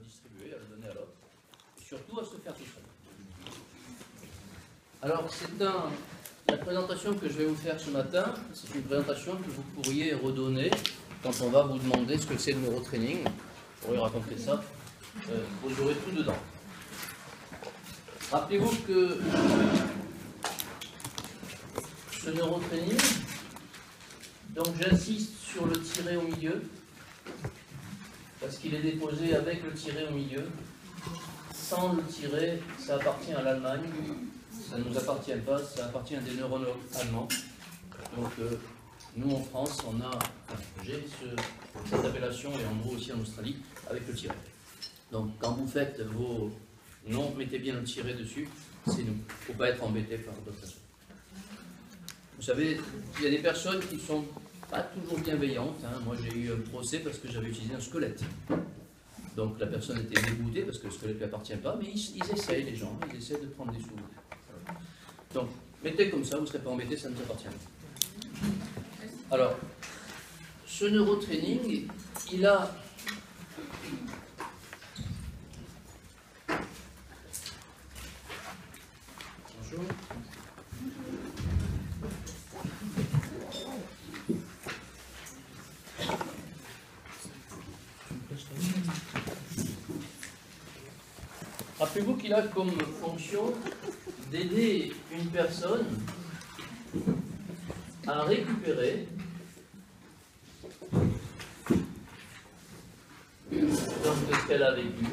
distribuer, à le donner à l'autre, et surtout à se faire tout seul. Alors, la présentation que je vais vous faire ce matin, c'est une présentation que vous pourriez redonner quand on va vous demander ce que c'est le neurotraining. Vous pourrez raconter ça, vous aurez tout dedans. Rappelez-vous que ce neurotraining, donc j'insiste sur le tiret au milieu, parce qu'il est déposé avec le tiret au milieu. Sans le tiret, ça appartient à l'Allemagne, ça ne nous appartient pas, ça appartient à des neurologues allemands. Donc nous en France, j'ai cette appellation, et en gros aussi en Australie, avec le tiret. Donc quand vous faites vos noms, mettez bien le tiret dessus, c'est nous. Il ne faut pas être embêté par d'autres personnes. Vous savez, il y a des personnes qui ne sont pas toujours bienveillantes. Moi j'ai eu un procès parce que j'avais utilisé un squelette. Donc la personne était dégoûtée parce que le squelette ne lui appartient pas, mais ils essayent, les gens, ils essaient de prendre des sous. Donc mettez comme ça, vous ne serez pas embêté, ça nous appartient. Alors, ce neurotraining, il a bonjour. Rappelez-vous qu'il a comme fonction d'aider une personne à récupérer de ce qu'elle a vécu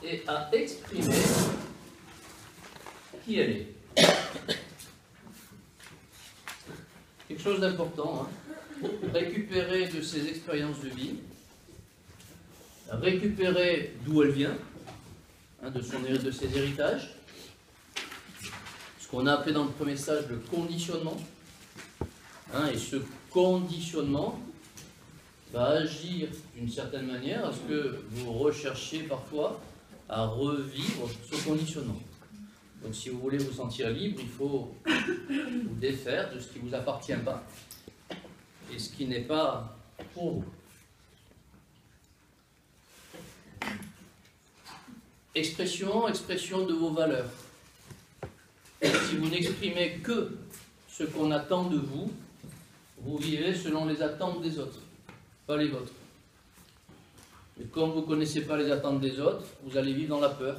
et à exprimer qui elle est. Quelque chose d'important, récupérer de ses expériences de vie, récupérer d'où elle vient, de ses héritages, ce qu'on a appelé dans le premier stage le conditionnement, et ce conditionnement va agir d'une certaine manière à ce que vous recherchiez parfois à revivre ce conditionnement. Donc si vous voulez vous sentir libre, il faut vous défaire de ce qui ne vous appartient pas et ce qui n'est pas pour vous. Expression de vos valeurs. Si vous n'exprimez que ce qu'on attend de vous, vous vivez selon les attentes des autres, pas les vôtres. Et comme vous ne connaissez pas les attentes des autres, vous allez vivre dans la peur.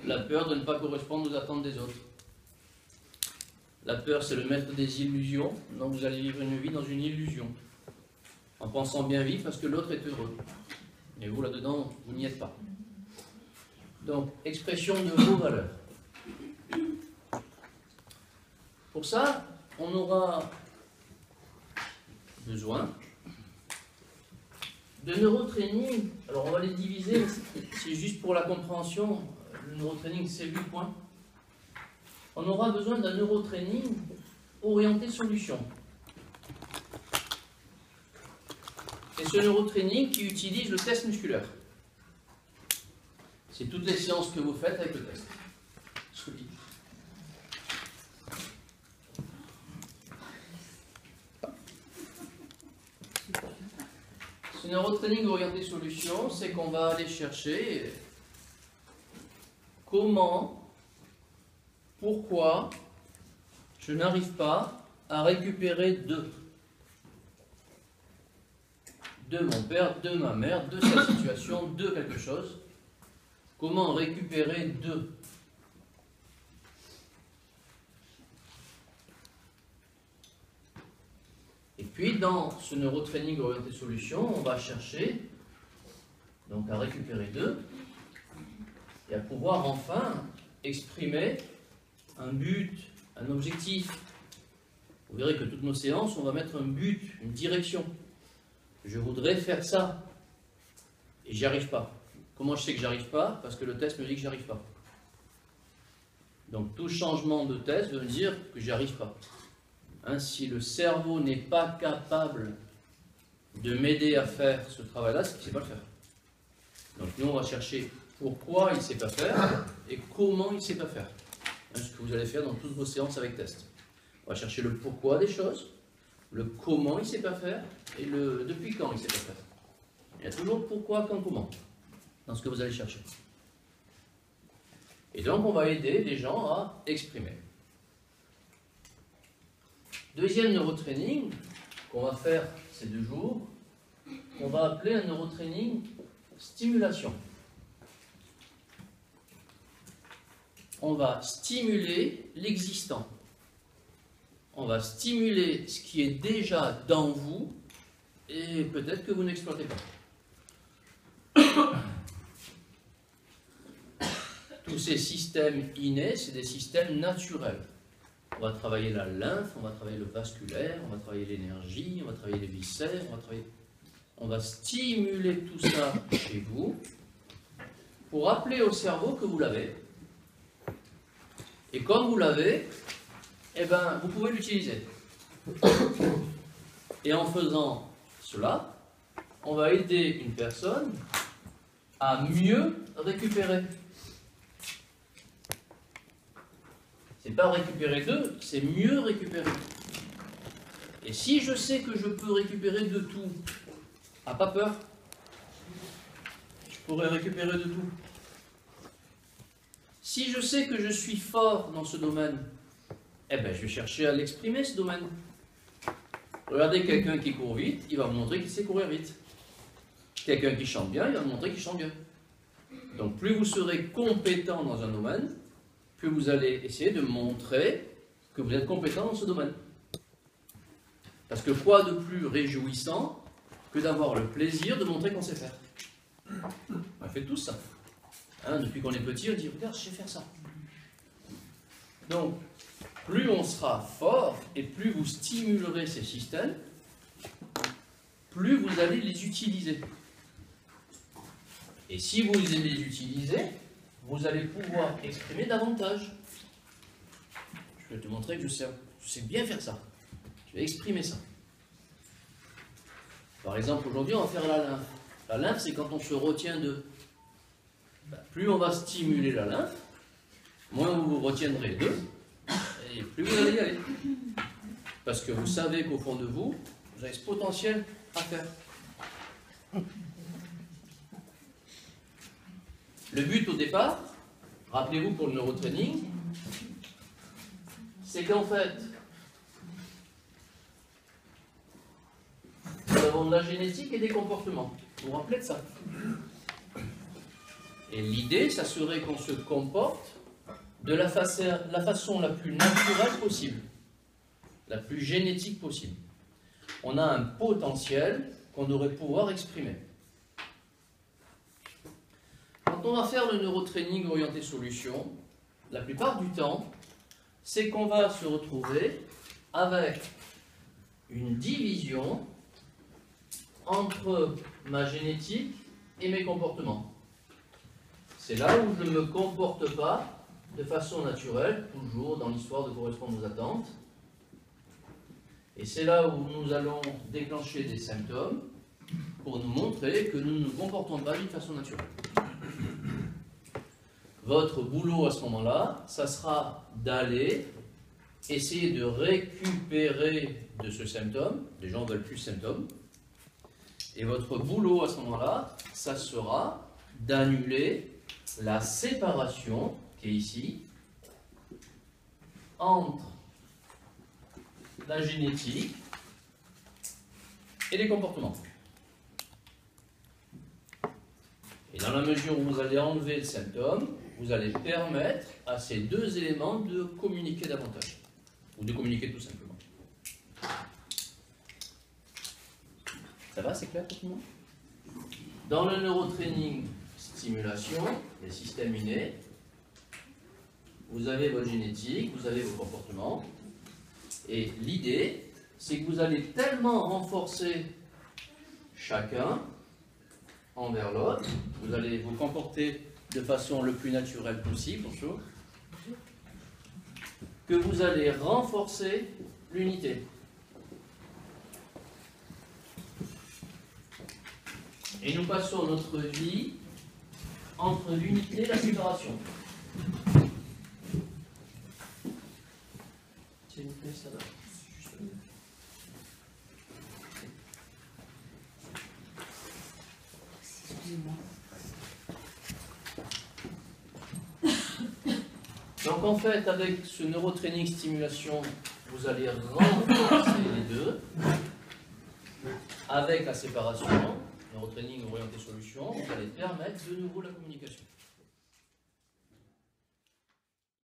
La peur de ne pas correspondre aux attentes des autres. La peur, c'est le maître des illusions, donc vous allez vivre une vie dans une illusion, en pensant bien vivre parce que l'autre est heureux. Et vous, là-dedans, vous n'y êtes pas. Donc, expression de vos valeurs. Pour ça, on aura besoin de neurotraining. Alors, on va les diviser, c'est juste pour la compréhension. Le neurotraining, c'est 8 points. On aura besoin d'un neurotraining orienté solution. C'est ce neurotraining qui utilise le test musculaire. C'est toutes les séances que vous faites avec le test. Ce neurotraining orienté solution, c'est qu'on va aller chercher comment, pourquoi je n'arrive pas à récupérer de mon père, de ma mère, de cette situation, de quelque chose. Comment récupérer de. Et puis dans ce neurotraining orienté solution, on va chercher donc à récupérer de et à pouvoir enfin exprimer un but, un objectif. Vous verrez que toutes nos séances, on va mettre un but, une direction. Je voudrais faire ça et j'y arrive pas. Comment je sais que j'arrive pas? Parce que le test me dit que j'arrive pas. Donc tout changement de test veut dire que j'y arrive pas. Si le cerveau n'est pas capable de m'aider à faire ce travail-là, c'est qu'il ne sait pas le faire. Donc nous, on va chercher pourquoi il ne sait pas faire et comment il ne sait pas faire. Ce que vous allez faire dans toutes vos séances avec test. On va chercher le pourquoi des choses, Le comment il ne sait pas faire et le depuis quand il ne sait pas faire. Il y a toujours pourquoi, quand, comment dans ce que vous allez chercher. Et donc on va aider les gens à exprimer. Deuxième neurotraining qu'on va faire ces 2 jours, on va appeler un neurotraining stimulation. On va stimuler l'existant. On va stimuler ce qui est déjà dans vous et peut-être que vous n'exploitez pas. Tous ces systèmes innés, c'est des systèmes naturels. On va travailler la lymphe, on va travailler le vasculaire, on va travailler l'énergie, on va travailler les viscères, on va stimuler tout ça chez vous pour rappeler au cerveau que vous l'avez. Et comme vous l'avez, eh ben, vous pouvez l'utiliser. Et en faisant cela, on va aider une personne à mieux récupérer. C'est pas récupérer d'eux, c'est mieux récupérer. Et si je sais que je peux récupérer de tout, pas peur, je pourrais récupérer de tout. Si je sais que je suis fort dans ce domaine, eh ben, je vais chercher à l'exprimer, ce domaine. Regardez quelqu'un qui court vite, il va me montrer qu'il sait courir vite. Quelqu'un qui chante bien, il va me montrer qu'il chante bien. Donc plus vous serez compétent dans un domaine, plus vous allez essayer de montrer que vous êtes compétent dans ce domaine. Parce que quoi de plus réjouissant que d'avoir le plaisir de montrer qu'on sait faire. On fait tous ça. Hein, depuis qu'on est petit, on dit « Regarde, je sais faire ça ». Donc, plus on sera fort et plus vous stimulerez ces systèmes, plus vous allez les utiliser. Et si vous les utilisez, vous allez pouvoir exprimer davantage. Je vais te montrer que je sais bien faire ça. Je vais exprimer ça. Par exemple, aujourd'hui, on va faire la lymphe. La lymphe, c'est quand on se retient de... plus on va stimuler la lymphe, moins vous vous retiendrez d'eux, et plus vous allez y aller. Parce que vous savez qu'au fond de vous, vous avez ce potentiel à faire. Le but au départ, rappelez-vous pour le neurotraining, c'est qu'en fait, nous avons de la génétique et des comportements. Vous vous rappelez de ça? Et l'idée, ça serait qu'on se comporte de la façon la plus naturelle possible, la plus génétique possible. On a un potentiel qu'on devrait pouvoir exprimer. Quand on va faire le neurotraining orienté solution, la plupart du temps, c'est qu'on va se retrouver avec une division entre ma génétique et mes comportements. C'est là où je ne me comporte pas de façon naturelle, toujours dans l'histoire de correspondre aux attentes. Et c'est là où nous allons déclencher des symptômes pour nous montrer que nous ne nous comportons pas d'une façon naturelle. Votre boulot à ce moment-là, ça sera d'aller essayer de récupérer de ce symptôme. Les gens veulent plus de symptômes. Et votre boulot à ce moment-là, ça sera d'annuler la séparation qui est ici entre la génétique et les comportements. Et dans la mesure où vous allez enlever le symptôme, vous allez permettre à ces 2 éléments de communiquer davantage, ou de communiquer tout simplement. Ça va, c'est clair pour tout le monde? Dans le neurotraining stimulation, les systèmes innés, vous avez votre génétique, vous avez vos comportements, et l'idée, c'est que vous allez tellement renforcer chacun envers l'autre, vous allez vous comporter de façon le plus naturelle possible, bonjour, que vous allez renforcer l'unité. Et nous passons notre vie entre l'unité et la séparation. S'il vous plaît, ça va. Donc en fait, avec ce neurotraining stimulation, vous allez renforcer les deux. Avec la séparation, neurotraining orienté solution, vous allez permettre de nouveau la communication.